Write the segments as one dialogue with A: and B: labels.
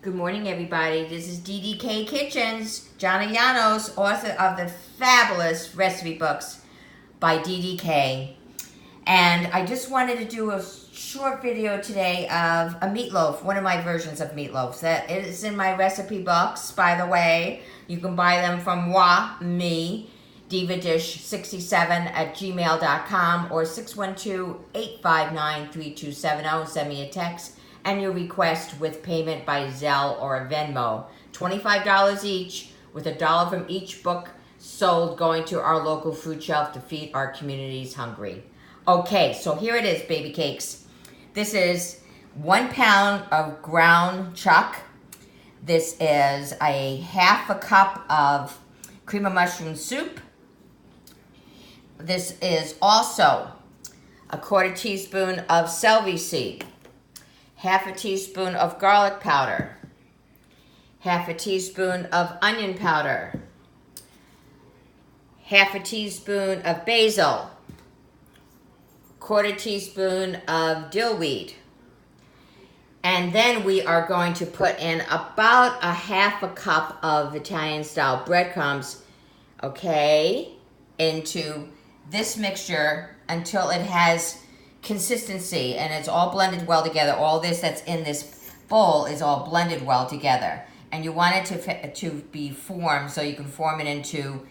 A: Good morning, everybody. This is DDK Kitchens, Jana Llanos, author of the fabulous recipe books by DDK. And I just wanted to do a short video today of a meatloaf, one of my versions of meatloaves. That is in my recipe books, by the way. You can buy them from me, divadish67@gmail.com or 612-859-3270. Send me a text and your request with payment by Zelle or Venmo. $25 each, with $1 from each book sold going to our local food shelf to feed our communities hungry. Okay, so here it is, baby cakes. This is 1 pound of ground chuck. This is a half a cup of cream of mushroom soup. This is also a 1/4 teaspoon of celery seed, half a teaspoon of garlic powder, half a teaspoon of onion powder, half a teaspoon of basil, 1/4 teaspoon of dill weed. And then we are going to put in about a half a cup of Italian style breadcrumbs, okay, into this mixture until it has consistency and it's all blended well together. All this that's in this bowl is all blended well together. And you want it to be formed so you can form it into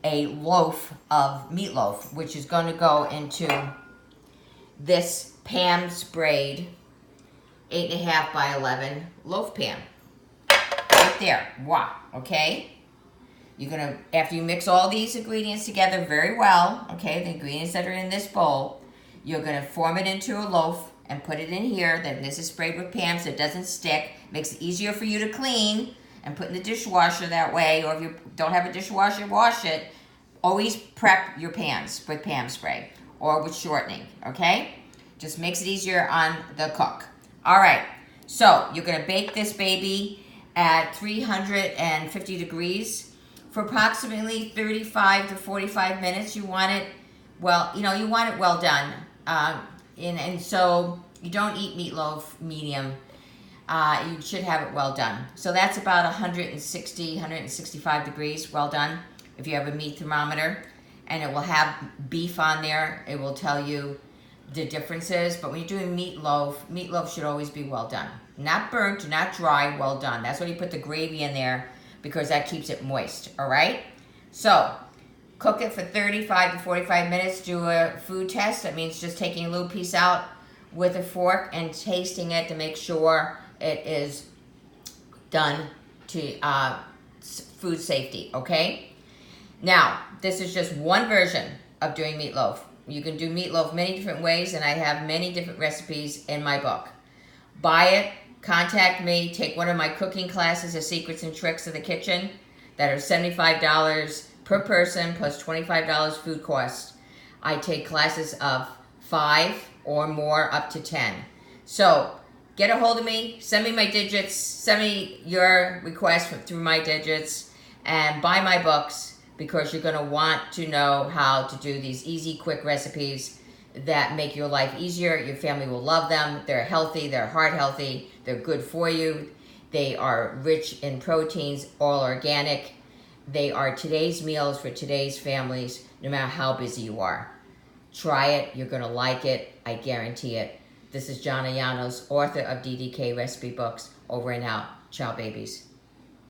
A: a loaf of meatloaf, which is going to go into this Pam sprayed 8.5 by 11 loaf pan. Right there. Wow. Okay? You're going to, after you mix all these ingredients together very well, okay, the ingredients that are in this bowl, you're going to form it into a loaf and put it in here. Then this is sprayed with Pam so it doesn't stick. Makes it easier for you to clean and put in the dishwasher that way. Or if you don't have a dishwasher, wash it. Always prep your pans with Pam spray or with shortening, okay? Just makes it easier on the cook. All right, so you're going to bake this baby at 350 degrees for approximately 35 to 45 minutes. You want it, well, you want it well done. And so you don't eat meatloaf medium. You should have it well done. So that's about 160, 165 degrees, well done, if you have a meat thermometer. And it will have beef on there. It will tell you the differences. But when you're doing meatloaf should always be well done. Not burnt, not dry, well done. That's why you put the gravy in there, because that keeps it moist, all right? So, cook it for 35 to 45 minutes. Do a food test. That means just taking a little piece out with a fork and tasting it to make sure it is done to food safety, okay? Now, this is just one version of doing meatloaf. You can do meatloaf many different ways, and I have many different recipes in my book. Buy it. Contact me, take one of my cooking classes, The Secrets and Tricks of the Kitchen, that are $75 per person plus $25 food cost. I take classes of 5 or more up to 10. So get a hold of me, send me my digits, send me your request through my digits, and buy my books, because you're going to want to know how to do these easy, quick recipes that make your life easier. Your family will love them. They're healthy. They're heart healthy. They're good for you. They are rich in proteins, all organic. They are today's meals for today's families, no matter how busy you are. Try it. You're going to like it. I guarantee it. This is Jana Llanos, author of DDK Recipe Books. Over and out. Ciao, babies.